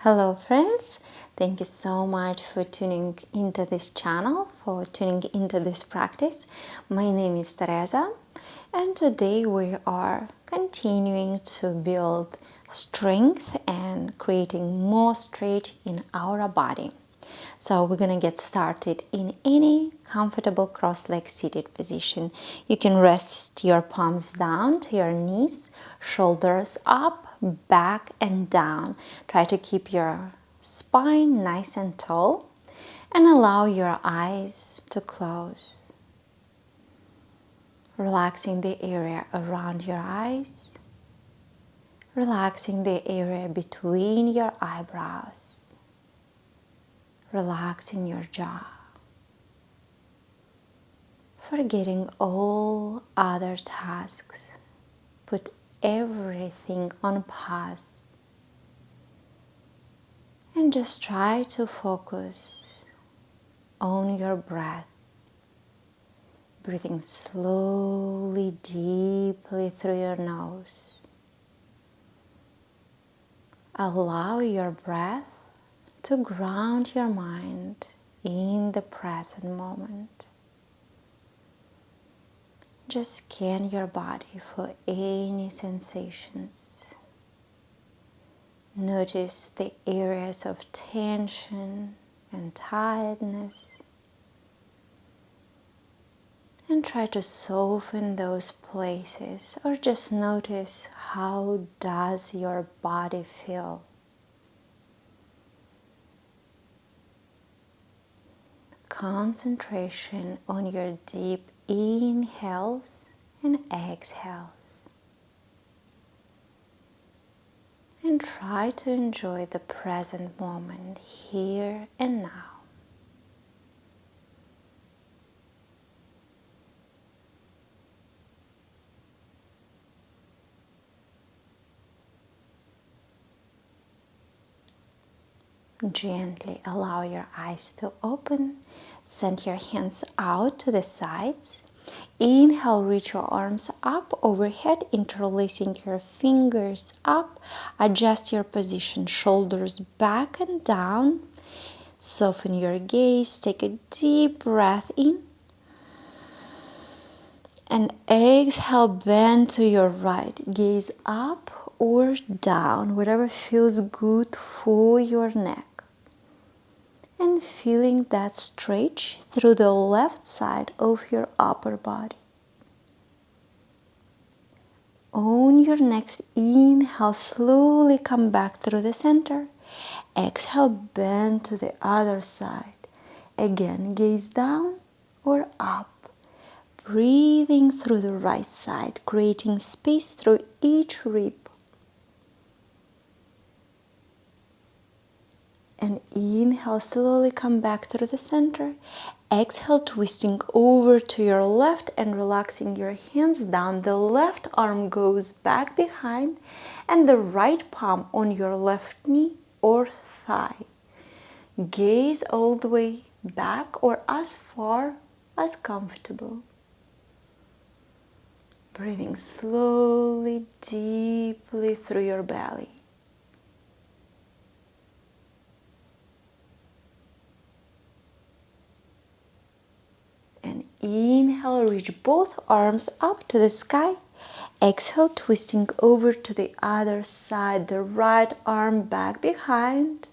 Hello friends, thank you so much for tuning into this channel, for tuning into this practice. My name is Teresa and today we are continuing to build strength and creating more stretch in our body. So we're gonna get started in any comfortable cross-leg seated position. You can rest your palms down to your knees, shoulders up, back and down. Try to keep your spine nice and tall and allow your eyes to close. Relaxing the area around your eyes, relaxing the area between your eyebrows. Relaxing your jaw, forgetting all other tasks. Put everything on pause and just try to focus on your breath. Breathing slowly, deeply through your nose. Allow your breath to ground your mind in the present moment. Just scan your body for any sensations. Notice the areas of tension and tiredness. And try to soften those places, or just notice how does your body feel. Concentration on your deep inhales and exhales. And try to enjoy the present moment here and now. Gently allow your eyes to open. Send your hands out to the sides. Inhale, reach your arms up overhead, interlacing your fingers up. Adjust your position, shoulders back and down. Soften your gaze. Take a deep breath in. And exhale, bend to your right. Gaze up or down, whatever feels good for your neck. And feeling that stretch through the left side of your upper body. On your next inhale, slowly come back through the center. Exhale, bend to the other side. Again, gaze down or up. Breathing through the right side, creating space through each rib. And inhale, slowly come back through the center. Exhale, twisting over to your left and relaxing your hands down. The left arm goes back behind and the right palm on your left knee or thigh. Gaze all the way back or as far as comfortable. Breathing slowly, deeply through your belly. And inhale, reach both arms up to the sky. Exhale, twisting over to the other side, the right arm back behind.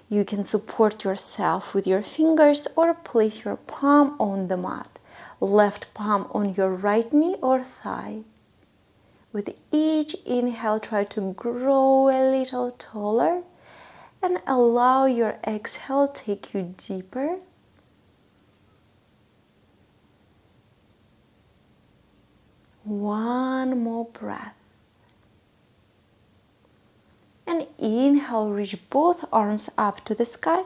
You can support yourself with your fingers or place your palm on the mat. Left palm on your right knee or thigh. With each inhale, try to grow a little taller and allow your exhale take you deeper. One more breath. And inhale, reach both arms up to the sky.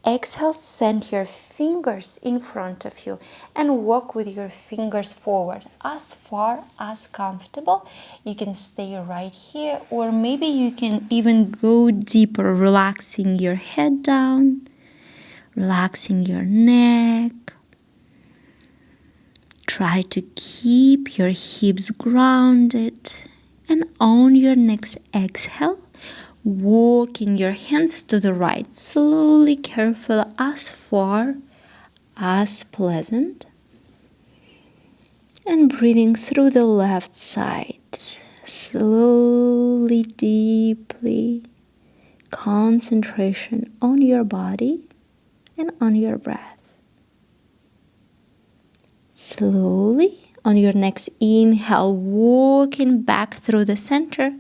Exhale, send your fingers in front of you and walk with your fingers forward as far as comfortable. You can stay right here, or maybe you can even go deeper, relaxing your head down, relaxing your neck. Try to keep your hips grounded, and on your next exhale, walking your hands to the right, slowly, careful, as far as pleasant. And breathing through the left side, slowly, deeply, concentration on your body and on your breath. Slowly, on your next inhale, walking back through the center,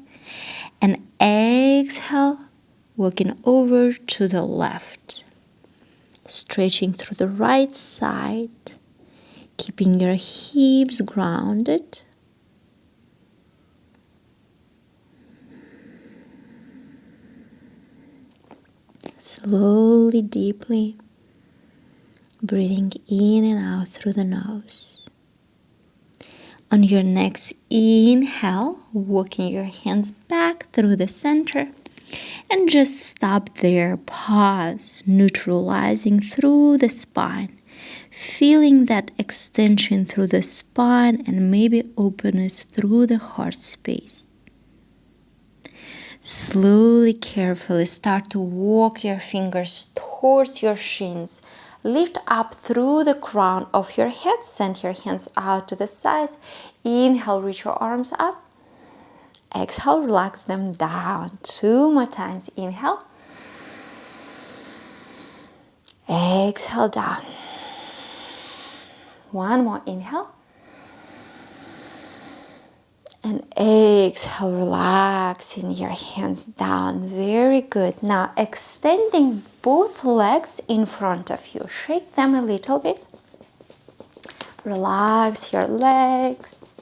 and exhale, walking over to the left, stretching through the right side, keeping your hips grounded. Slowly, deeply, breathing in and out through the nose. On your next inhale, walking your hands back through the center, and just stop there, pause, neutralizing through the spine, feeling that extension through the spine and maybe openness through the heart space. Slowly, carefully start to walk your fingers towards your shins. Lift up through the crown of your head. Send your hands out to the sides. Inhale, reach your arms up. Exhale, relax them down. 2 more times. Inhale. Exhale, down. 1 more. Inhale. And exhale, relaxing your hands down. Very good. Now extending both legs in front of you. Shake them a little bit. Relax your legs.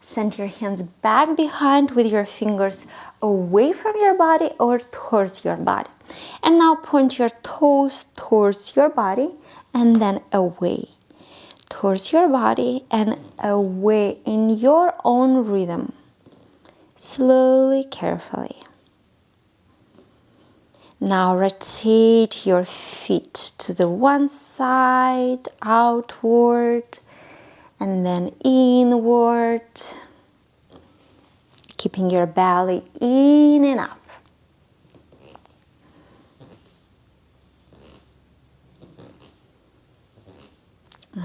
Send your hands back behind with your fingers away from your body or towards your body. And now point your toes towards your body and then away. Towards your body and away in your own rhythm. Slowly, carefully. Now rotate your feet to the one side, outward, and then inward. Keeping your belly in and up.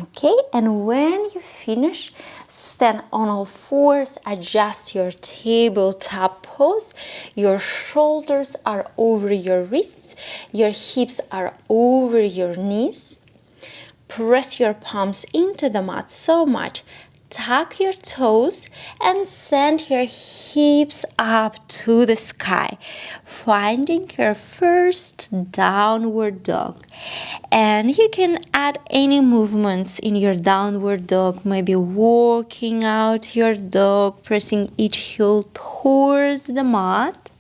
Okay, and when you finish, stand on all fours, adjust your tabletop pose. Your shoulders are over your wrists, your hips are over your knees. Press your palms into the mat so much. Tuck your toes and send your hips up to the sky, finding your first downward dog. And you can add any movements in your downward dog, maybe walking out your dog, pressing each heel towards the mat.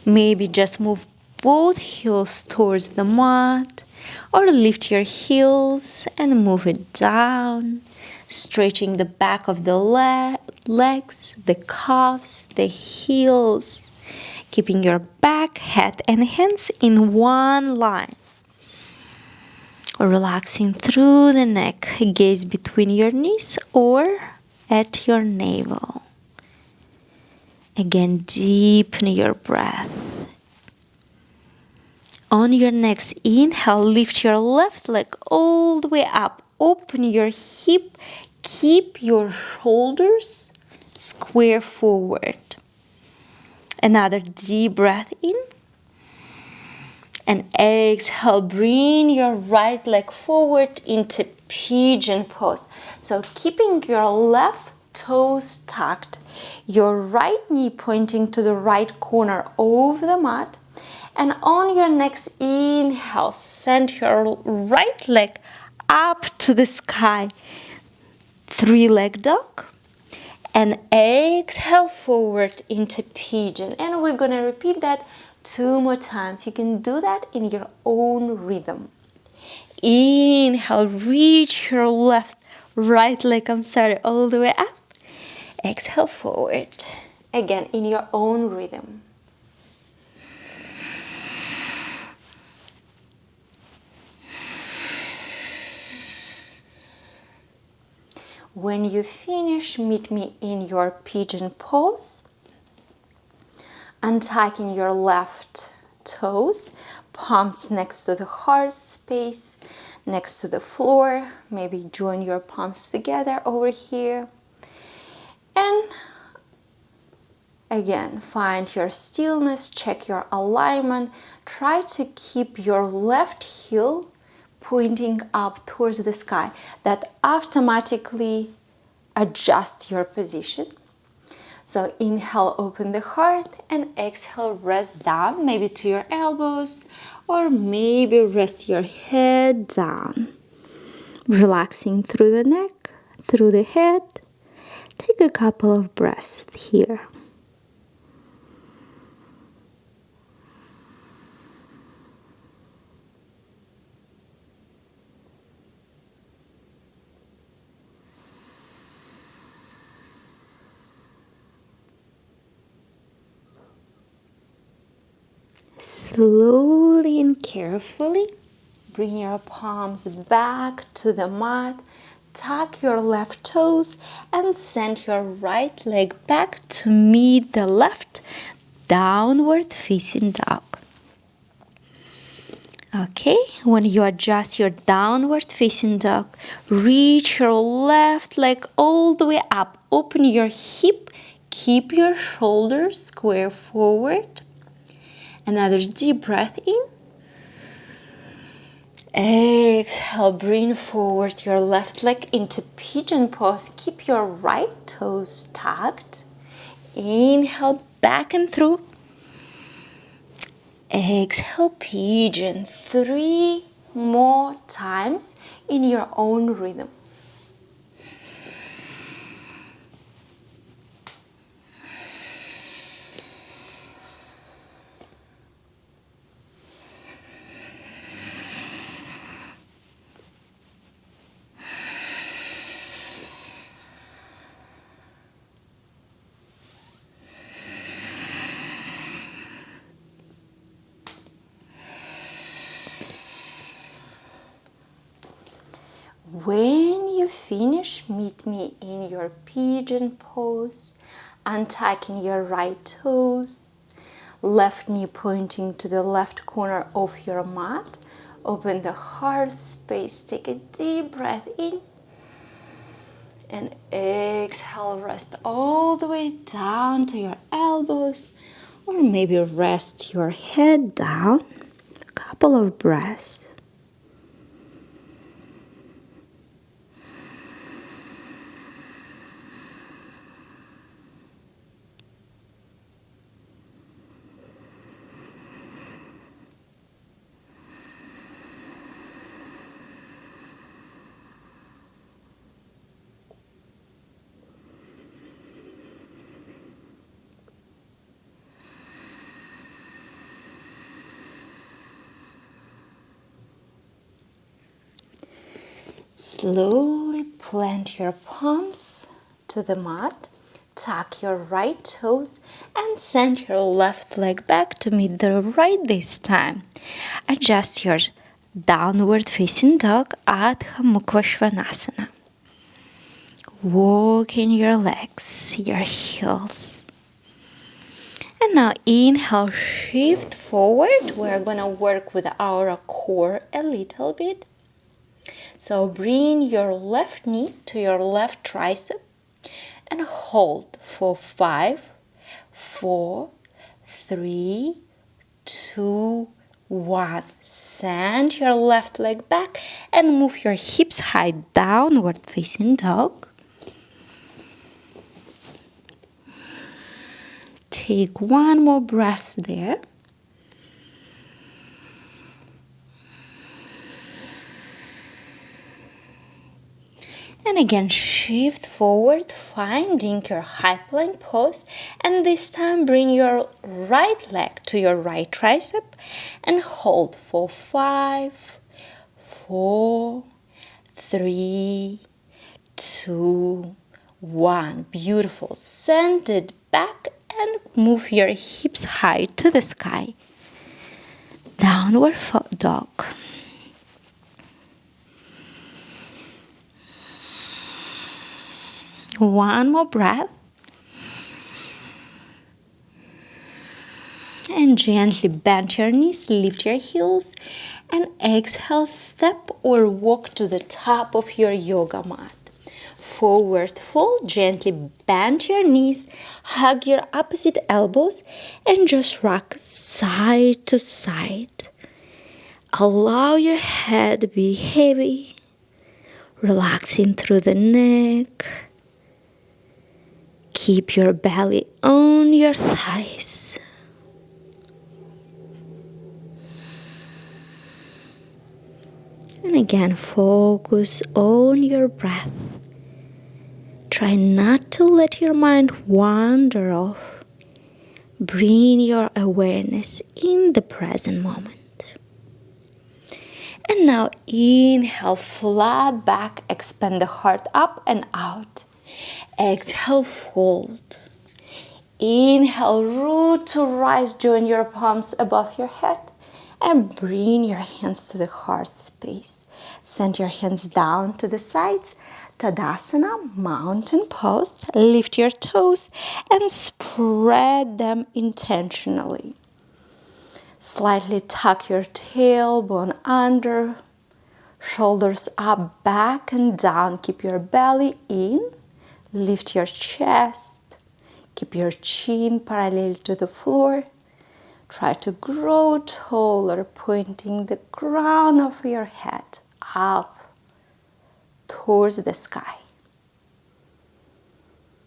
Maybe just move both heels towards the mat, or lift your heels and move it down, stretching the back of the legs, the calves, the heels, keeping your back, head, and hands in one line. Relaxing through the neck, gaze between your knees or at your navel. Again, deepen your breath. On your next inhale, lift your left leg all the way up. Open your hip. Keep your shoulders square forward. Another deep breath in. And exhale, bring your right leg forward into pigeon pose. So keeping your left toes tucked, your right knee pointing to the right corner of the mat. And on your next inhale, send your right leg up to the sky. 3-leg dog. And exhale forward into pigeon. And we're going to repeat that 2 more times. You can do that in your own rhythm. Inhale, reach your right leg, all the way up. Exhale forward. Again, in your own rhythm. When you finish, meet me in your pigeon pose. untucking your left toes, palms next to the heart space, next to the floor. Maybe join your palms together over here. And again, find your stillness, check your alignment. Try to keep your left heel pointing up towards the sky. That automatically adjusts your position. So inhale, open the heart, and exhale, rest down, maybe to your elbows, or maybe rest your head down. Relaxing through the neck, through the head. Take a couple of breaths here. Slowly and carefully bring your palms back to the mat. Tuck your left toes and send your right leg back to meet the left, downward facing dog. Okay, when you adjust your downward facing dog, reach your left leg all the way up. Open your hip, keep your shoulders square forward. Another deep breath in. Exhale, bring forward your left leg into pigeon pose. Keep your right toes tucked. Inhale, back and through. Exhale, pigeon. 3 more times in your own rhythm. When you finish, meet me in your pigeon pose, untucking your right toes, left knee pointing to the left corner of your mat. Open the heart space, take a deep breath in, and exhale, rest all the way down to your elbows, or maybe rest your head down. A couple of breaths. Slowly plant your palms to the mat, tuck your right toes, and send your left leg back to meet the right this time. Adjust your downward facing dog, Adho Mukha Svanasana. Walk in your legs, your heels. And now inhale, shift forward. We're gonna work with our core a little bit. So bring your left knee to your left tricep and hold for 5, 4, 3, 2, 1. Send your left leg back and move your hips high, downward facing dog. Take one more breath there. And again, shift forward, finding your high plank pose. And this time, bring your right leg to your right tricep and hold for 5, 4, 3, 2, 1. Beautiful. Send it back and move your hips high to the sky. Downward dog. One more breath. And gently bend your knees, lift your heels, and exhale, step or walk to the top of your yoga mat. Forward fold, gently bend your knees, hug your opposite elbows, and just rock side to side. Allow your head to be heavy, relaxing through the neck. Keep your belly on your thighs. And again, focus on your breath. Try not to let your mind wander off. Bring your awareness in the present moment. And now inhale, flat back, expand the heart up and out. Exhale, fold. Inhale, root to rise, join your palms above your head. And bring your hands to the heart space. Send your hands down to the sides. Tadasana, mountain pose. Lift your toes and spread them intentionally. Slightly tuck your tailbone under. Shoulders up, back and down. Keep your belly in. Lift your chest. Keep your chin parallel to the floor. Try to grow taller, pointing the crown of your head up towards the sky.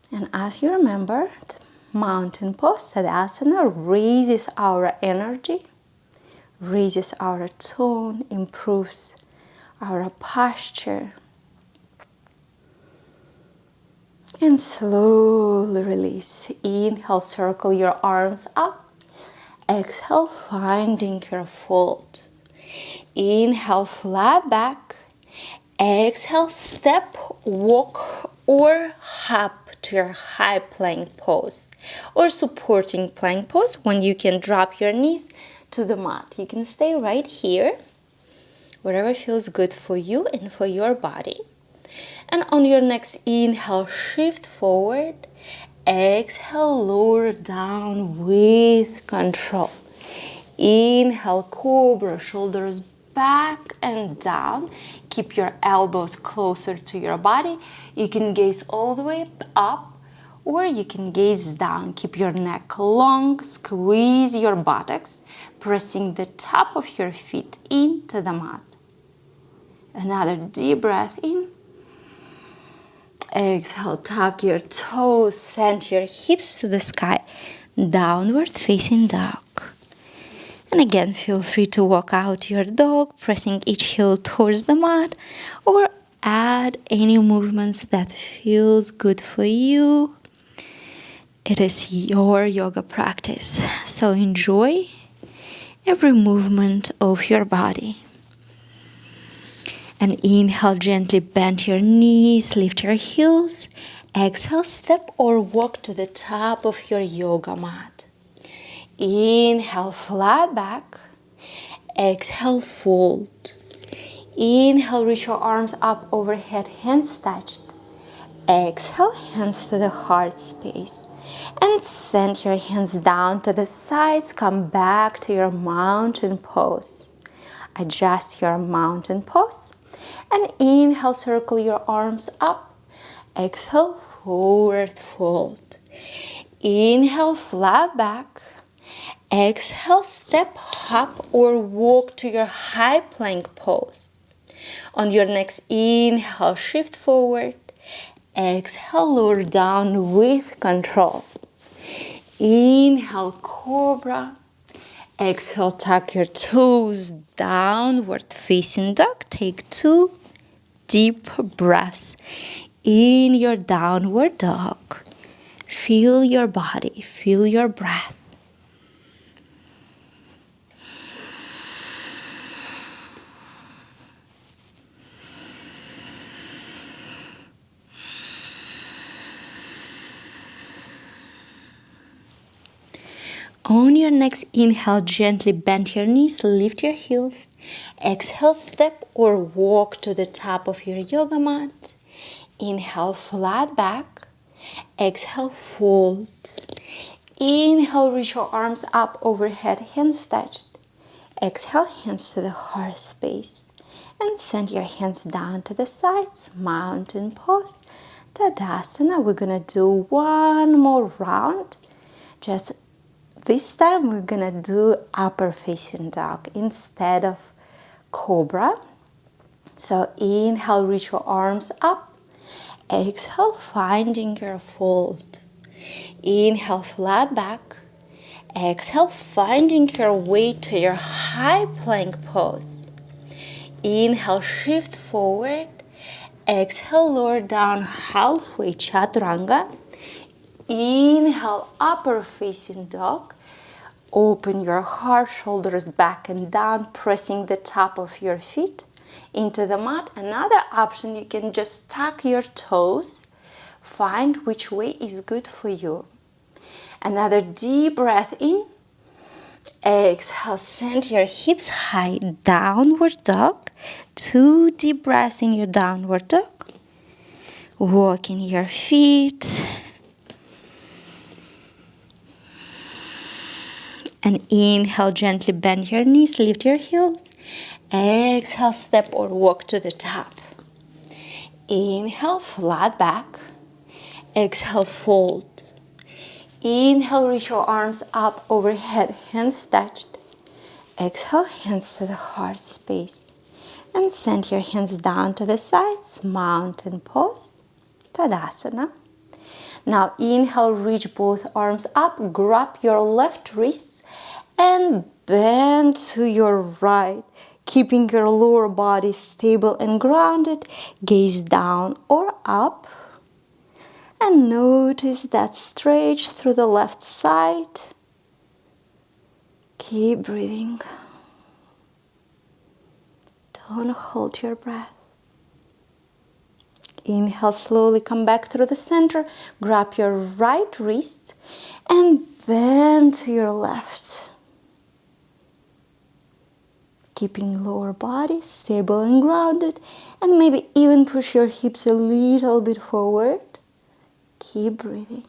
And as you remember, mountain pose, Tadasana, raises our energy, raises our tone, improves our posture. And slowly release. Inhale, circle your arms up. Exhale, finding your fold. Inhale, flat back. Exhale, step, walk, or hop to your high plank pose or supporting plank pose when you can drop your knees to the mat. You can stay right here, wherever feels good for you and for your body. And on your next inhale, shift forward. Exhale, lower down with control. Inhale, cobra, shoulders back and down. Keep your elbows closer to your body. You can gaze all the way up or you can gaze down. Keep your neck long, squeeze your buttocks, pressing the top of your feet into the mat. Another deep breath in. Exhale, tuck your toes, send your hips to the sky, downward facing dog. And again, feel free to walk out your dog, pressing each heel towards the mat, or add any movements that feels good for you. It is your yoga practice, so enjoy every movement of your body. And inhale, gently bend your knees, lift your heels. Exhale, step or walk to the top of your yoga mat. Inhale, flat back. Exhale, fold. Inhale, reach your arms up overhead, hands touched. Exhale, hands to the heart space. And send your hands down to the sides. Come back to your mountain pose. Adjust your mountain pose. And inhale, circle your arms up. Exhale, forward fold. Inhale, flat back. Exhale, step, hop or walk to your high plank pose. On your next inhale, shift forward. Exhale, lower down with control. Inhale, cobra. Exhale, tuck your toes, downward facing dog. Take 2 deep breaths in your downward dog. Feel your body, feel your breath. On your next inhale, gently bend your knees, lift your heels. Exhale, step or walk to the top of your yoga mat. Inhale, flat back. Exhale, fold. Inhale, reach your arms up overhead, hands touched. Exhale, hands to the heart space. And send your hands down to the sides, mountain pose, Tadasana. We're gonna do one more round. Just this time we're gonna do upper facing dog instead of cobra. So inhale, reach your arms up. Exhale, finding your fold. Inhale, flat back. Exhale, finding your way to your high plank pose. Inhale, shift forward. Exhale, lower down halfway, chaturanga. Inhale, upper facing dog. Open your heart, shoulders back and down, pressing the top of your feet into the mat. Another option, you can just tuck your toes. Find which way is good for you. Another deep breath in. Exhale, send your hips high, downward dog. 2 deep breaths in your downward dog. Walking your feet. And inhale, gently bend your knees, lift your heels. Exhale, step or walk to the top. Inhale, flat back. Exhale, fold. Inhale, reach your arms up overhead, hands touched. Exhale, hands to the heart space. And send your hands down to the sides, mountain pose, Tadasana. Now inhale, reach both arms up, grab your left wrist and bend to your right, keeping your lower body stable and grounded. Gaze down or up. And notice that stretch through the left side. Keep breathing. Don't hold your breath. Inhale, slowly come back through the center. Grab your right wrist and bend to your left. Keeping lower body stable and grounded. And maybe even push your hips a little bit forward. Keep breathing.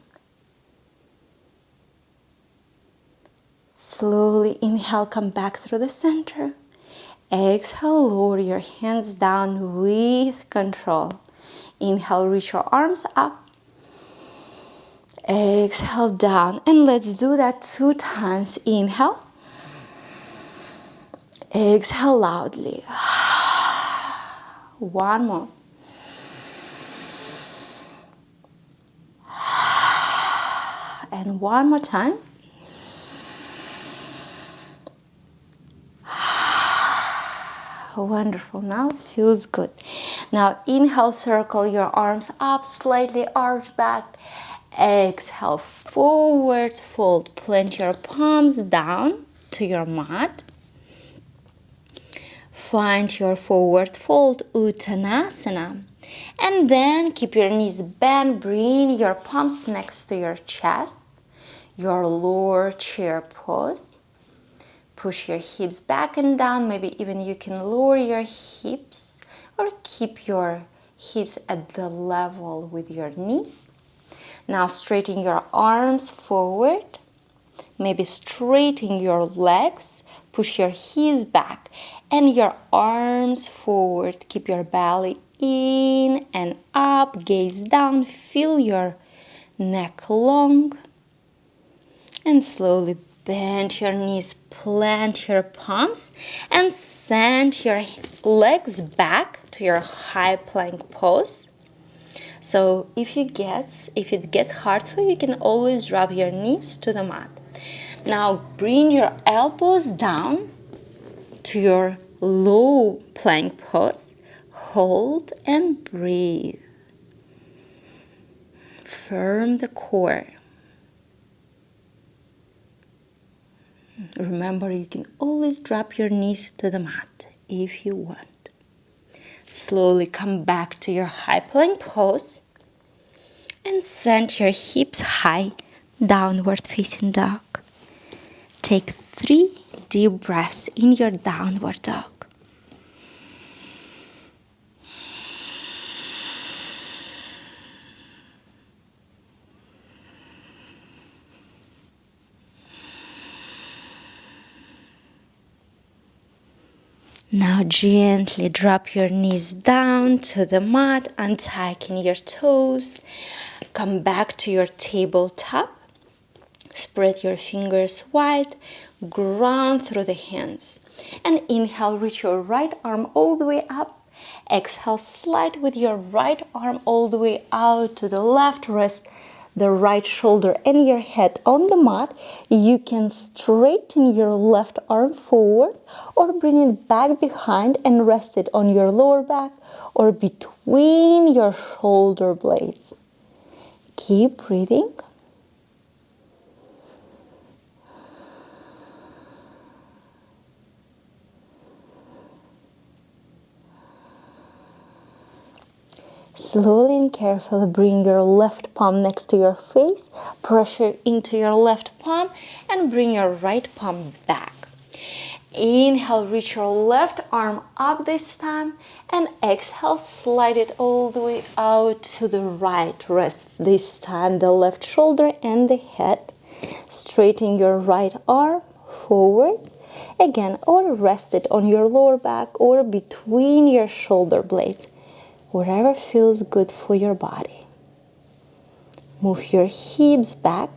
Slowly inhale, come back through the center. Exhale, lower your hands down with control. Inhale, reach your arms up. Exhale, down. And let's do that 2 times. Inhale. Exhale loudly. One more. And one more time. Wonderful. Now it feels good. Now inhale, circle your arms up, slightly arch back. Exhale, forward fold. Plant your palms down to your mat. Find your forward fold, Uttanasana. And then keep your knees bent. Bring your palms next to your chest. Your lower chair pose. Push your hips back and down. Maybe even you can lower your hips or keep your hips at the level with your knees. Now straighten your arms forward. Maybe straighten your legs. Push your hips back and your arms forward. Keep your belly in and up. Gaze down. Feel your neck long. And slowly bend your knees, plant your palms, and send your legs back to your high plank pose. So if it gets hard for you, you can always drop your knees to the mat. Now bring your elbows down to your low plank pose. Hold and breathe. Firm the core. Remember, you can always drop your knees to the mat if you want. Slowly come back to your high plank pose and send your hips high, downward facing dog. Take 3 deep breaths in your downward dog. Now gently drop your knees down to the mat, untighten your toes. Come back to your tabletop. Spread your fingers wide, ground through the hands. And inhale, reach your right arm all the way up. Exhale, slide with your right arm all the way out to the left. Rest the right shoulder and your head on the mat. You can straighten your left arm forward or bring it back behind and rest it on your lower back or between your shoulder blades. Keep breathing. Slowly and carefully bring your left palm next to your face, pressure into your left palm, and bring your right palm back. Inhale, reach your left arm up this time, and exhale, slide it all the way out to the right. Rest this time the left shoulder and the head. Straighten your right arm forward. Again, or rest it on your lower back or between your shoulder blades. Whatever feels good for your body. Move your hips back.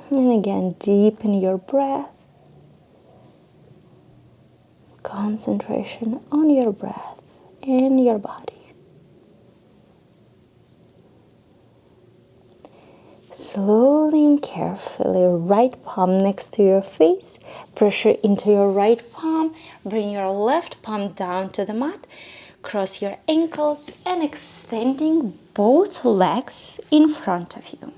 And again, deepen your breath. Concentration on your breath and your body. Slowly and carefully, right palm next to your face, pressure into your right palm, bring your left palm down to the mat, cross your ankles and extending both legs in front of you.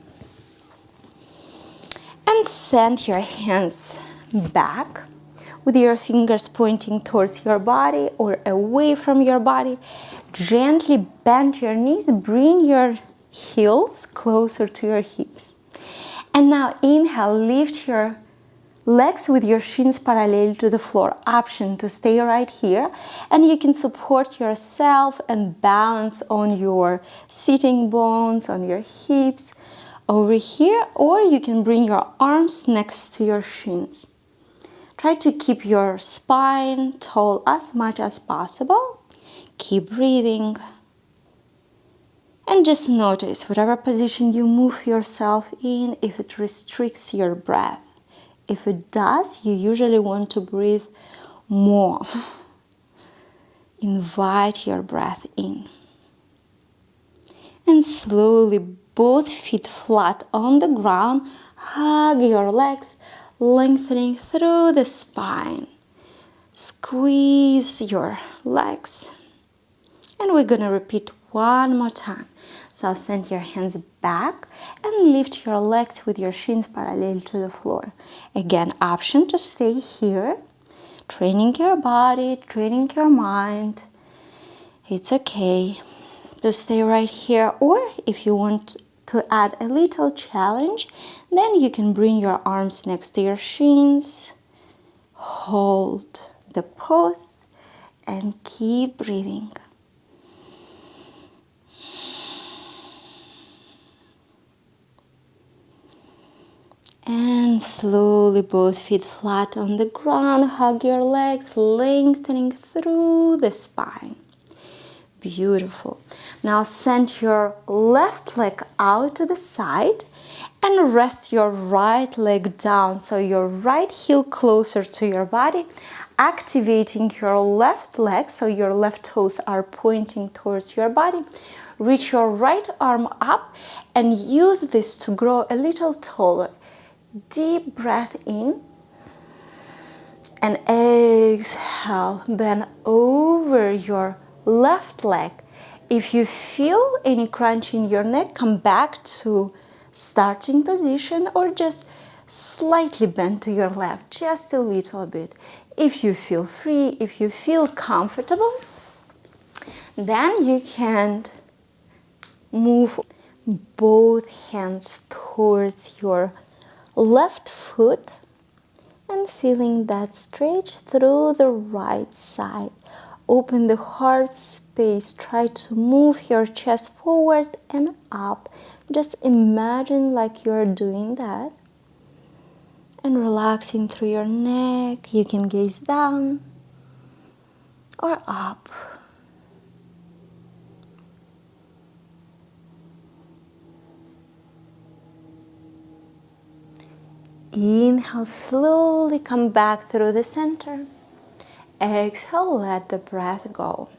And send your hands back with your fingers pointing towards your body or away from your body. Gently bend your knees, bring your heels closer to your hips. And now inhale, lift your legs with your shins parallel to the floor. Option to stay right here, and you can support yourself and balance on your sitting bones, on your hips over here, or you can bring your arms next to your shins. Try to keep your spine tall as much as possible. Keep breathing. And just notice whatever position you move yourself in, if it restricts your breath. If it does, you usually want to breathe more. Invite your breath in. And slowly, both feet flat on the ground, hug your legs, lengthening through the spine. Squeeze your legs. And we're going to repeat one more time. So send your hands back and lift your legs with your shins parallel to the floor. Again, option to stay here, training your body, training your mind. It's okay to stay right here, or if you want to add a little challenge, then you can bring your arms next to your shins, hold the pose, and keep breathing. And slowly, both feet flat on the ground, hug your legs, lengthening through the spine. Beautiful. Now send your left leg out to the side and rest your right leg down, so your right heel closer to your body, activating your left leg, so your left toes are pointing towards your body. Reach your right arm up and use this to grow a little taller. Deep breath in and exhale. Bend over your left leg. If you feel any crunch in your neck, come back to starting position or just slightly bend to your left, just a little bit. If you feel free, if you feel comfortable, then you can move both hands towards your left foot and feeling that stretch through the right side Open the heart space. Try to move your chest forward and up. Just imagine like you're doing that. And relaxing through your neck. You can gaze down or up. Inhale, slowly come back through the center. Exhale, let the breath go.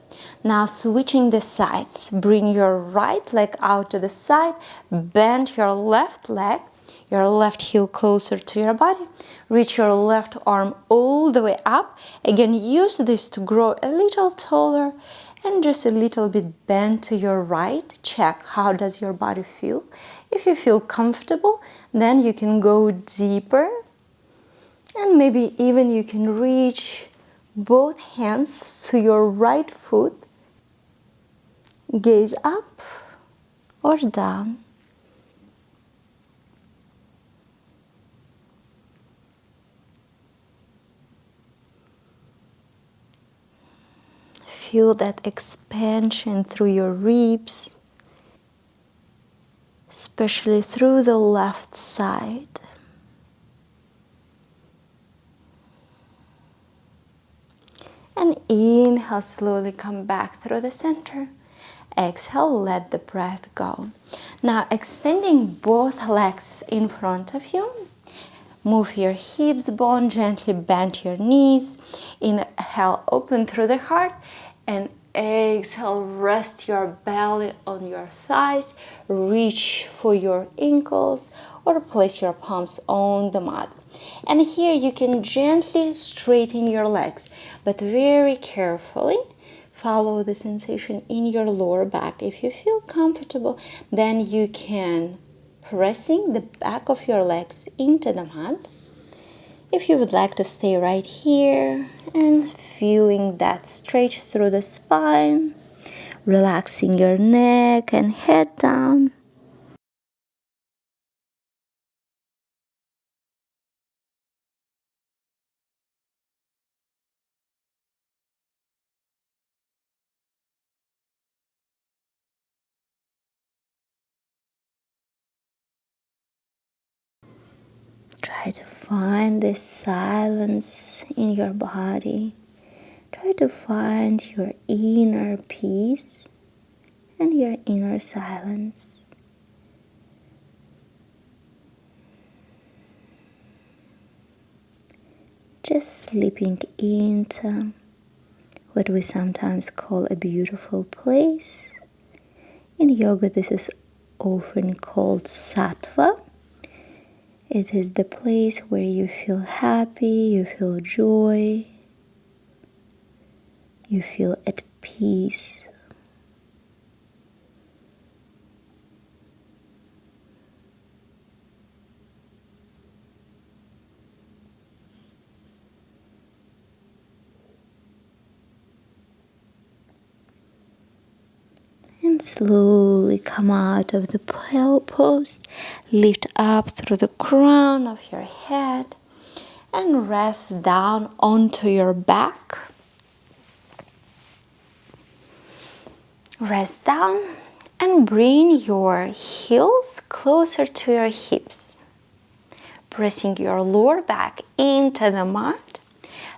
Now switching the sides. Bring your right leg out to the side. Bend your left leg, your left heel closer to your body. Reach your left arm all the way up. Again, use this to grow a little taller and just a little bit bend to your right. Check how does your body feel. If you feel comfortable, then you can go deeper. And maybe even you can reach both hands to your right foot. Gaze up or down. Feel that expansion through your ribs, especially through the left side. And inhale, slowly come back through the center. Exhale, let the breath go. Now extending both legs in front of you. Move your hips bone, gently bend your knees. Inhale, open through the heart. And exhale, rest your belly on your thighs. Reach for your ankles or place your palms on the mat. And here you can gently straighten your legs, but very carefully follow the sensation in your lower back. If you feel comfortable, then you can pressing the back of your legs into the mat. If you would like to stay right here and feeling that stretch through the spine, relaxing your neck and head down. Try to find this silence in your body. Try to find your inner peace and your inner silence. Just slipping into what we sometimes call a beautiful place. In yoga, this is often called sattva. It is the place where you feel happy, you feel joy, you feel at peace. And slowly come out of the pose, lift up through the crown of your head and rest down onto your back. Rest down and bring your heels closer to your hips. Pressing your lower back into the mat.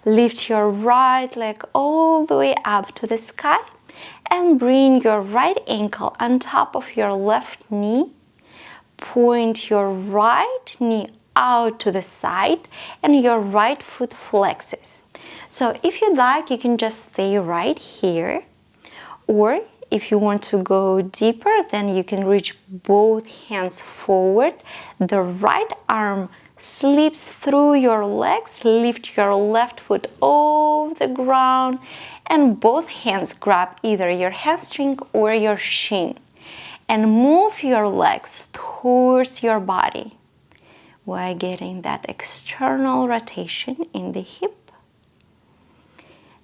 Lift your right leg all the way up to the sky and bring your right ankle on top of your left knee. Point your right knee out to the side and your right foot flexes. So if you'd like, you can just stay right here, or if you want to go deeper, then you can reach both hands forward. The right arm slips through your legs. Lift your left foot off the ground and both hands grab either your hamstring or your shin. And move your legs towards your body while getting that external rotation in the hip.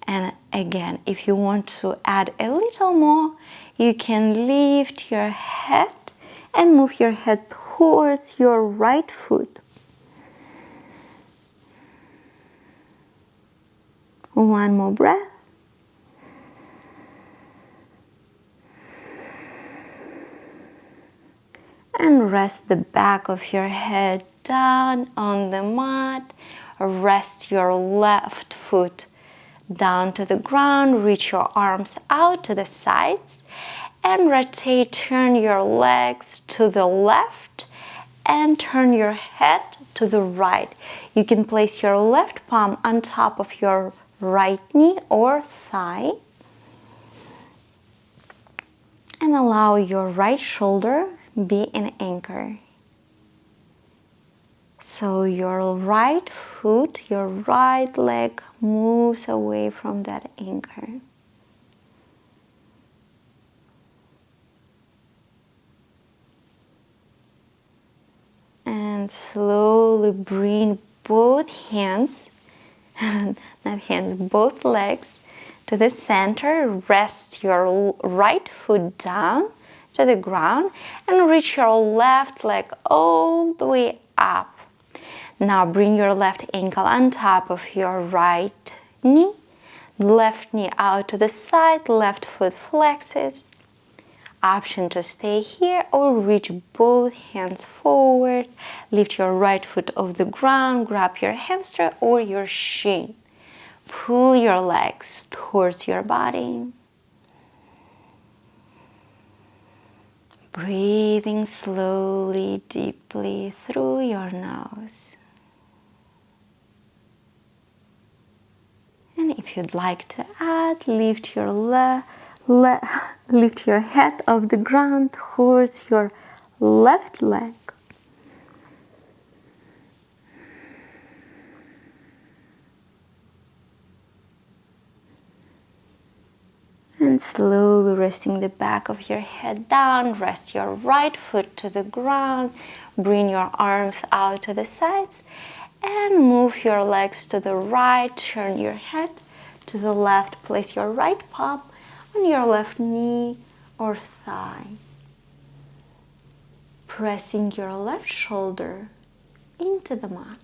And again, if you want to add a little more, you can lift your head and move your head towards your right foot. One more breath. And rest the back of your head down on the mat. Rest your left foot down to the ground. Reach your arms out to the sides and rotate. Turn your legs to the left and turn your head to the right. You can place your left palm on top of your right knee or thigh and allow your right shoulder be an anchor. So your right foot, your right leg moves away from that anchor. And slowly bring both hands, not hands, both legs to the center. Rest your right foot down to the ground and reach your left leg all the way up. Now bring your left ankle on top of your right knee. Left knee out to the side, left foot flexes. Option to stay here or reach both hands forward. Lift your right foot off the ground, grab your hamstring or your shin. Pull your legs towards your body. Breathing slowly, deeply through your nose. And if you'd like to add, lift your lift your head off the ground towards your left leg. And slowly resting the back of your head down, rest your right foot to the ground, bring your arms out to the sides, and move your legs to the right, turn your head to the left, place your right palm on your left knee or thigh. Pressing your left shoulder into the mat.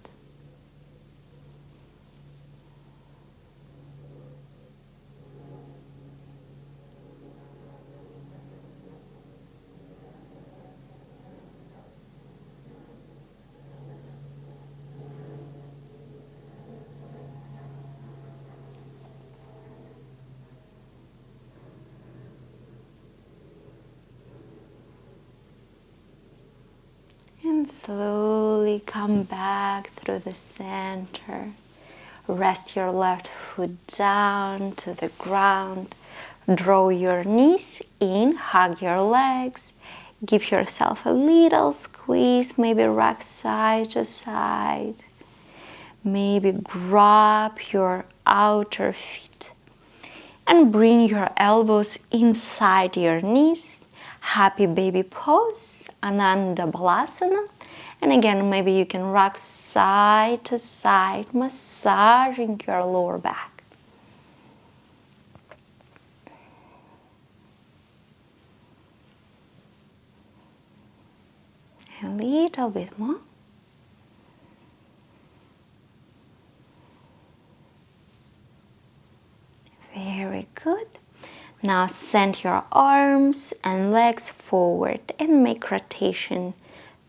And slowly come back through the center. Rest your left foot down to the ground. Draw your knees in, hug your legs. Give yourself a little squeeze, maybe rock side to side. Maybe grab your outer feet and bring your elbows inside your knees. Happy baby pose, Ananda Balasana. And again, maybe you can rock side to side, massaging your lower back. A little bit more. Very good. Now send your arms and legs forward and make rotation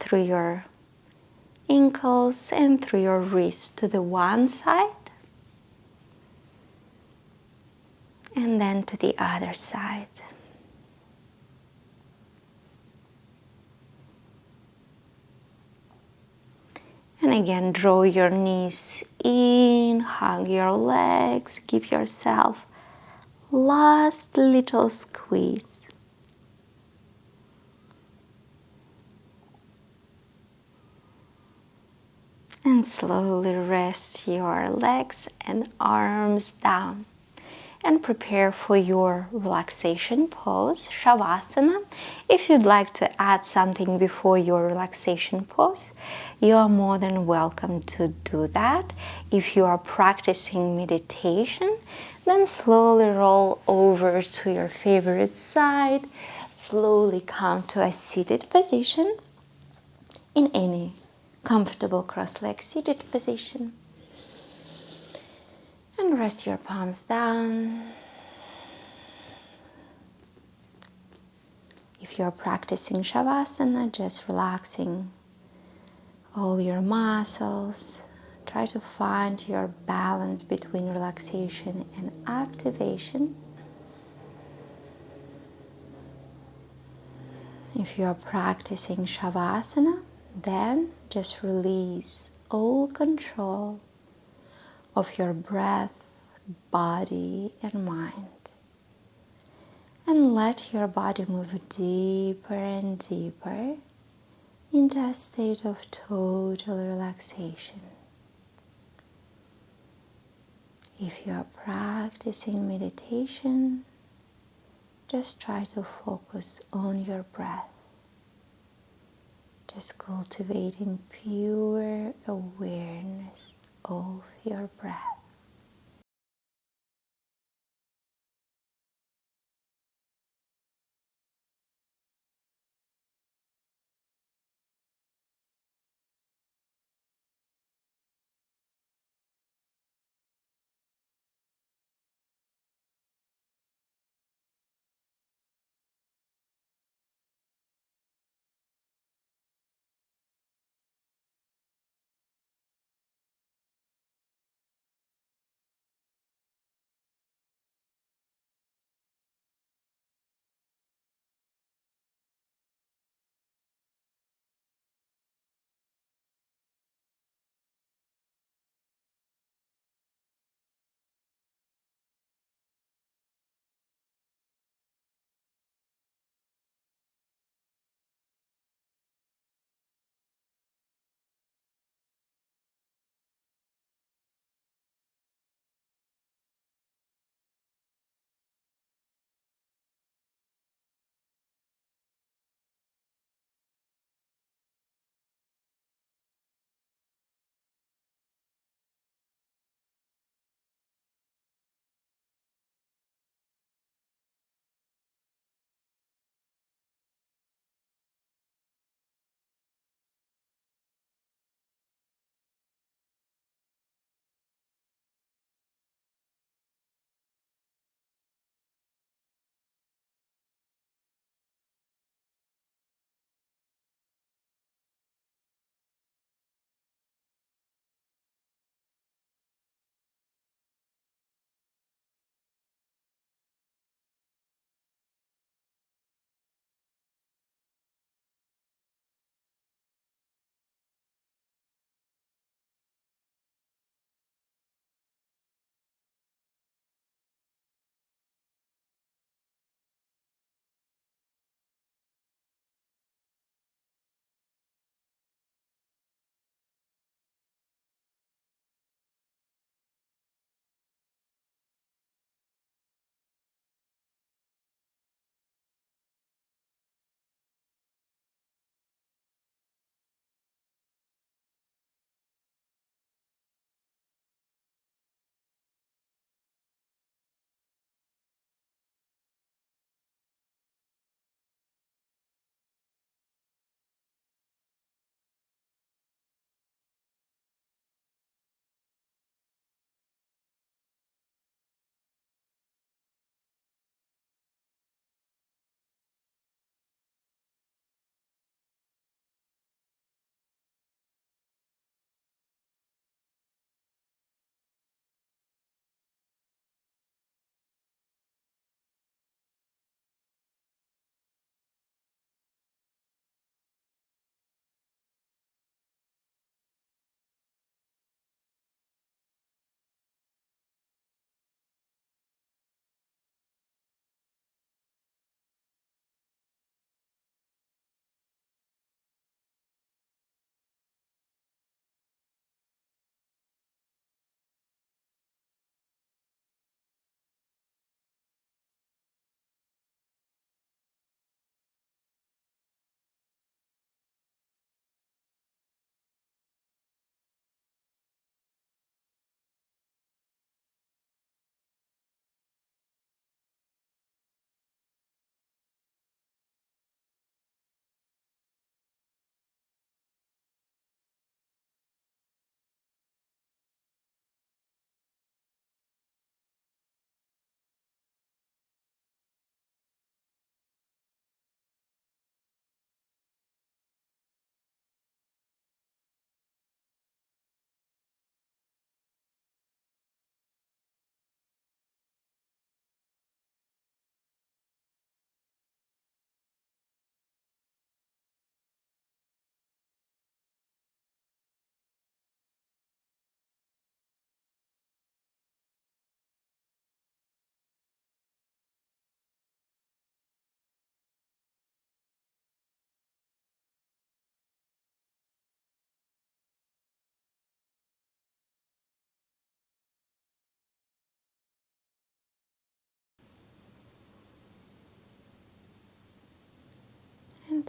through your ankles and through your wrists to the one side and then to the other side. And again, draw your knees in, hug your legs, give yourself last little squeeze. And slowly rest your legs and arms down. And prepare for your relaxation pose, Shavasana. If you'd like to add something before your relaxation pose, you are more than welcome to do that. If you are practicing meditation, then slowly roll over to your favorite side. Slowly come to a seated position in any comfortable cross-legged seated position. And rest your palms down. If you're practicing Shavasana, just relaxing all your muscles. Try to find your balance between relaxation and activation. If you are practicing Shavasana, then just release all control of your breath, body, and mind. And let your body move deeper and deeper into a state of total relaxation. If you are practicing meditation, just try to focus on your breath. Just cultivating pure awareness of your breath.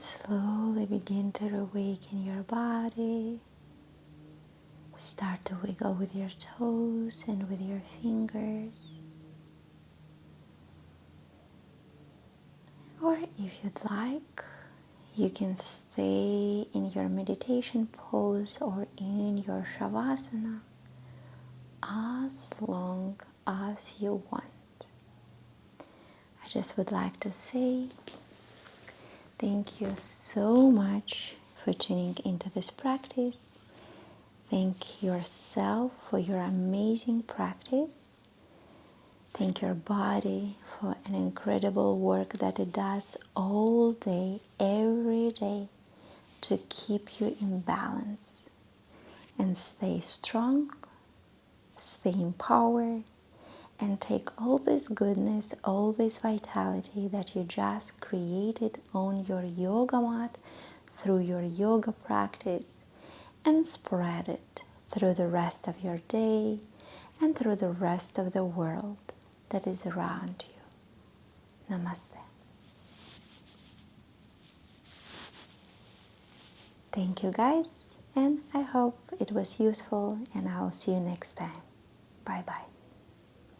slowly begin to awaken your body. Start to wiggle with your toes and with your fingers. Or if you'd like, you can stay in your meditation pose or in your Shavasana as long as you want. I just would like to say thank you so much for tuning into this practice. Thank yourself for your amazing practice. Thank your body for an incredible work that it does all day, every day, to keep you in balance. And stay strong, stay empowered, and take all this goodness, all this vitality that you just created on your yoga mat through your yoga practice and spread it through the rest of your day and through the rest of the world that is around you. Namaste. Thank you guys, and I hope it was useful, and I'll see you next time. Bye bye.